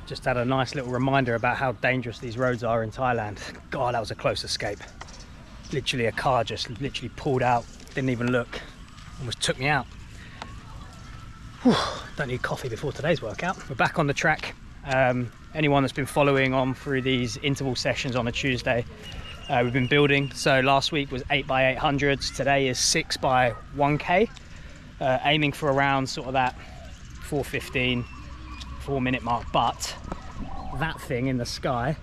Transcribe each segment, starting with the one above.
Just had a nice little reminder about how dangerous these roads are in Thailand. God, that was a close escape. Literally a car just literally pulled out, didn't even look, almost took me out. Whew, don't need coffee before today's workout. We're back on the track. Anyone that's been following on through these interval sessions on a Tuesday, we've been building. So last week was 8x800s, today is 6x1k, aiming for around sort of that 4:15, 4-minute mark. But that thing in the sky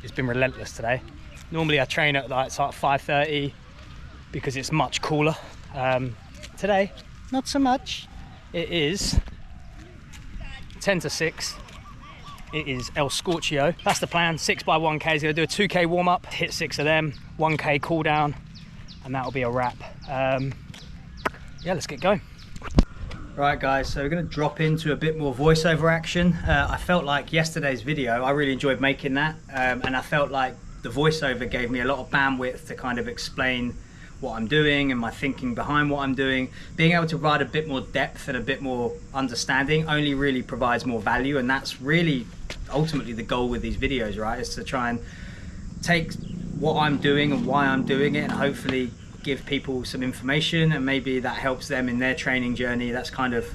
has been relentless today. Normally I train at like 5:30 because it's much cooler. Today, not so much. It is 10 to 6. It is El Scorchio. That's the plan. 6x1k is gonna do a 2k warm up, hit 6 of them, 1k cool down, and that'll be a wrap. Yeah, let's get going. Right guys, so we're going to drop into a bit more voiceover action. I felt like yesterday's video, I really enjoyed making that, and I felt like the voiceover gave me a lot of bandwidth to kind of explain what I'm doing and my thinking behind what I'm doing. Being able to provide a bit more depth and a bit more understanding only really provides more value, and that's really ultimately the goal with these videos, right? Is to try and take what I'm doing and why I'm doing it and hopefully give people some information, and maybe that helps them in their training journey. That's kind of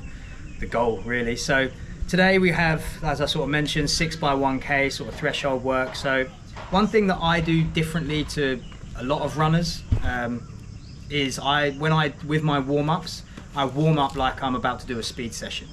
the goal really. So today we have, as I sort of mentioned, 6x1k sort of threshold work. So one thing that I do differently to a lot of runners is with my warm-ups, I warm up like I'm about to do a speed session.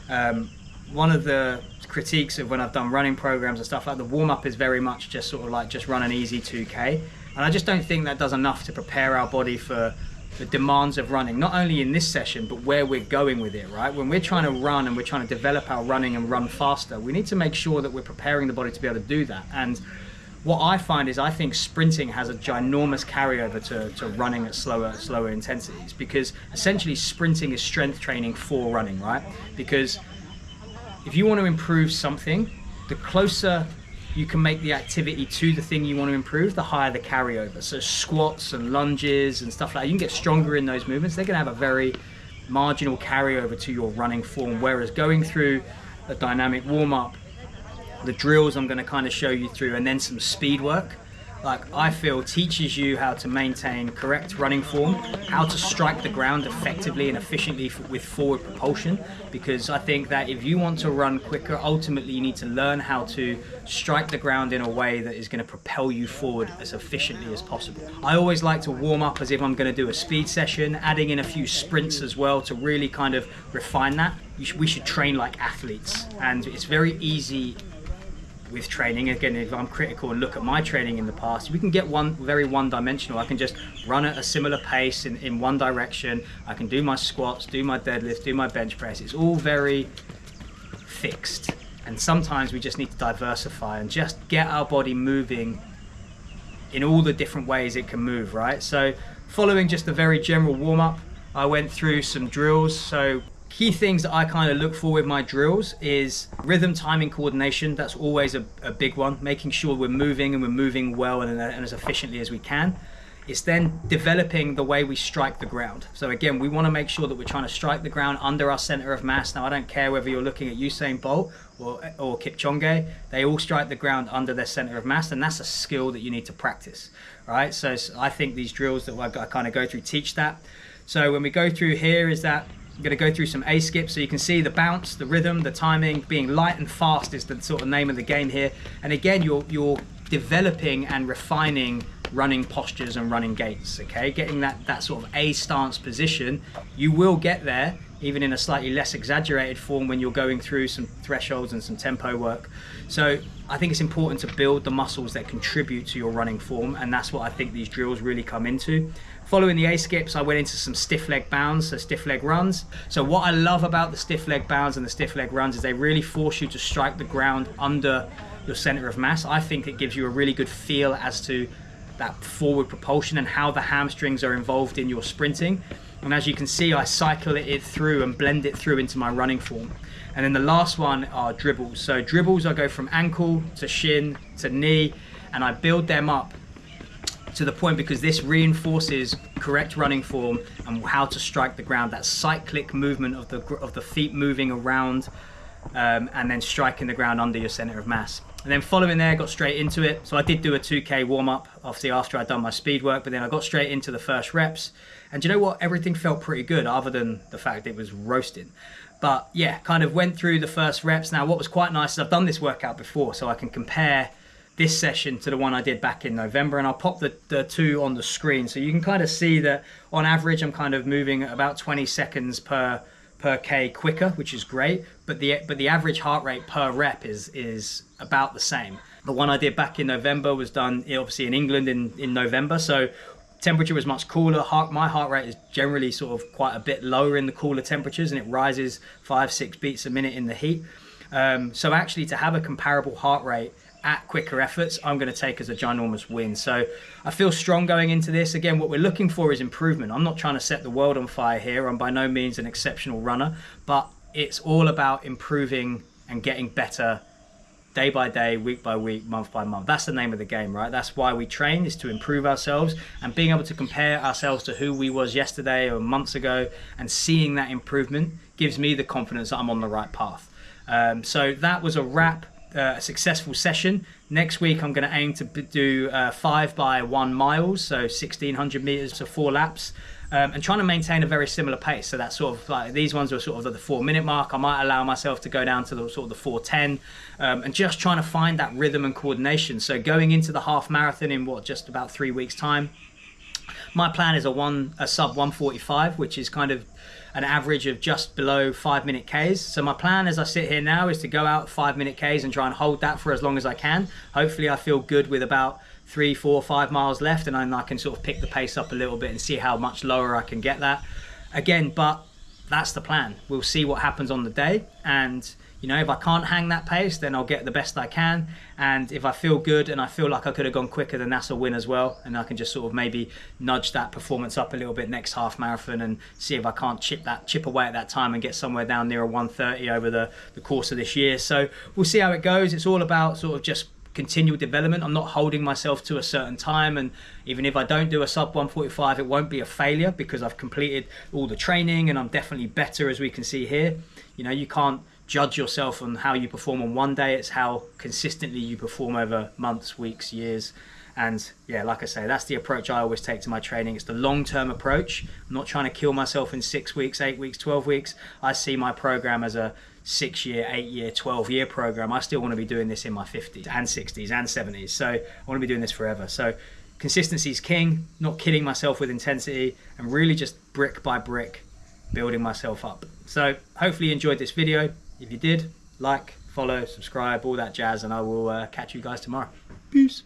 One of the critiques of when I've done running programs and stuff like the warm-up is very much just sort of like just run an easy 2k. And I just don't think that does enough to prepare our body for the demands of running, not only in this session, but where we're going with it, right? When we're trying to run and we're trying to develop our running and run faster, we need to make sure that we're preparing the body to be able to do that. And what I find is I think sprinting has a ginormous carryover to running at slower intensities, because essentially sprinting is strength training for running, right? Because if you want to improve something, the closer you can make the activity to the thing you want to improve, the higher the carryover. So squats and lunges and stuff like that, you can get stronger in those movements. They're going to have a very marginal carryover to your running form. Whereas going through a dynamic warm-up, the drills I'm going to kind of show you through, and then some speed work, like I feel teaches you how to maintain correct running form, how to strike the ground effectively and efficiently with forward propulsion. Because I think that if you want to run quicker, ultimately you need to learn how to strike the ground in a way that is going to propel you forward as efficiently as possible. I always like to warm up as if I'm going to do a speed session, adding in a few sprints as well to really kind of refine that. We should train like athletes, and it's very easy with training. Again, if I'm critical and look at my training in the past, we can get very one-dimensional. I can just run at a similar pace in one direction. I can do my squats, do my deadlift, do my bench press. It's all very fixed. And sometimes we just need to diversify and just get our body moving in all the different ways it can move, right? So following just a very general warm-up, I went through some drills. So key things that I kind of look for with my drills is rhythm, timing, coordination. That's always a big one, making sure we're moving and we're moving well and as efficiently as we can. It's then developing the way we strike the ground. So again, we want to make sure that we're trying to strike the ground under our center of mass. Now, I don't care whether you're looking at Usain Bolt or Kipchoge, they all strike the ground under their center of mass, and that's a skill that you need to practice, right? So I think these drills that I kind of go through teach that. So when we go through here is that I'm going to go through some A skips, so you can see the bounce, the rhythm, the timing. Being light and fast is the sort of name of the game here. And again, you're developing and refining running postures and running gaits, okay? Getting that sort of A stance position. You will get there even in a slightly less exaggerated form when you're going through some thresholds and some tempo work. So I think it's important to build the muscles that contribute to your running form, and that's what I think these drills really come into. Following the A skips, I went into some stiff leg bounds, so stiff leg runs. So what I love about the stiff leg bounds and the stiff leg runs is they really force you to strike the ground under your center of mass. I think it gives you a really good feel as to that forward propulsion and how the hamstrings are involved in your sprinting. And as you can see, I cycle it through and blend it through into my running form. And then the last one are dribbles. So dribbles, I go from ankle to shin to knee, and I build them up to the point, because this reinforces correct running form and how to strike the ground, that cyclic movement of the feet moving around and then striking the ground under your center of mass. And then following there, got straight into it. So I did do a 2K warm-up after I'd done my speed work, but then I got straight into the first reps. And do you know what? Everything felt pretty good, other than the fact it was roasting. But yeah, kind of went through the first reps. Now, what was quite nice is I've done this workout before, so I can compare this session to the one I did back in November, and I'll pop the two on the screen. So you can kind of see that on average, I'm kind of moving at about 20 seconds per K quicker, which is great, but the average heart rate per rep is about the same. The one I did back in November was done obviously in England in November, so temperature was much cooler. My heart rate is generally sort of quite a bit lower in the cooler temperatures, and it rises 5-6 beats a minute in the heat. So actually to have a comparable heart rate at quicker efforts, I'm going to take as a ginormous win. So I feel strong going into this. Again, what we're looking for is improvement. I'm not trying to set the world on fire here. I'm by no means an exceptional runner, but it's all about improving and getting better day by day, week by week, month by month. That's the name of the game, right? That's why we train, is to improve ourselves, and being able to compare ourselves to who we was yesterday or months ago and seeing that improvement gives me the confidence that I'm on the right path. So that was a wrap. A successful session. Next week I'm going to aim to do 5 by 1 miles, so 1600 meters, so 4 laps, and trying to maintain a very similar pace. So that's sort of like, these ones are sort of at the 4-minute mark. I might allow myself to go down to the sort of the 4:10, and just trying to find that rhythm and coordination. So going into the half marathon in just about 3 weeks time, my plan is a sub 145, which is kind of an average of just below 5-minute Ks. So my plan as I sit here now is to go out 5-minute Ks and try and hold that for as long as I can. Hopefully I feel good with about 3, 4, 5 miles left, and then I can sort of pick the pace up a little bit and see how much lower I can get that. Again, but that's the plan. We'll see what happens on the day, and you know, if I can't hang that pace, then I'll get the best I can. And if I feel good and I feel like I could have gone quicker, then that's a win as well. And I can just sort of maybe nudge that performance up a little bit next half marathon and see if I can't chip away at that time and get somewhere down near a 130 over the course of this year. So we'll see how it goes. It's all about sort of just continual development. I'm not holding myself to a certain time, and even if I don't do a sub 145, it won't be a failure because I've completed all the training and I'm definitely better, as we can see here. You know, you can't judge yourself on how you perform on one day. It's how consistently you perform over months, weeks, years. And yeah, like I say, that's the approach I always take to my training. It's the long-term approach. I'm not trying to kill myself in 6 weeks, 8 weeks, 12 weeks. I see my program as a 6-year, 8-year, 12-year program. I still want to be doing this in my 50s and 60s and 70s. So I want to be doing this forever. So consistency is king, not kidding myself with intensity, and really just brick by brick building myself up. So hopefully you enjoyed this video. If you did, like, follow, subscribe, all that jazz, and I will catch you guys tomorrow. Peace.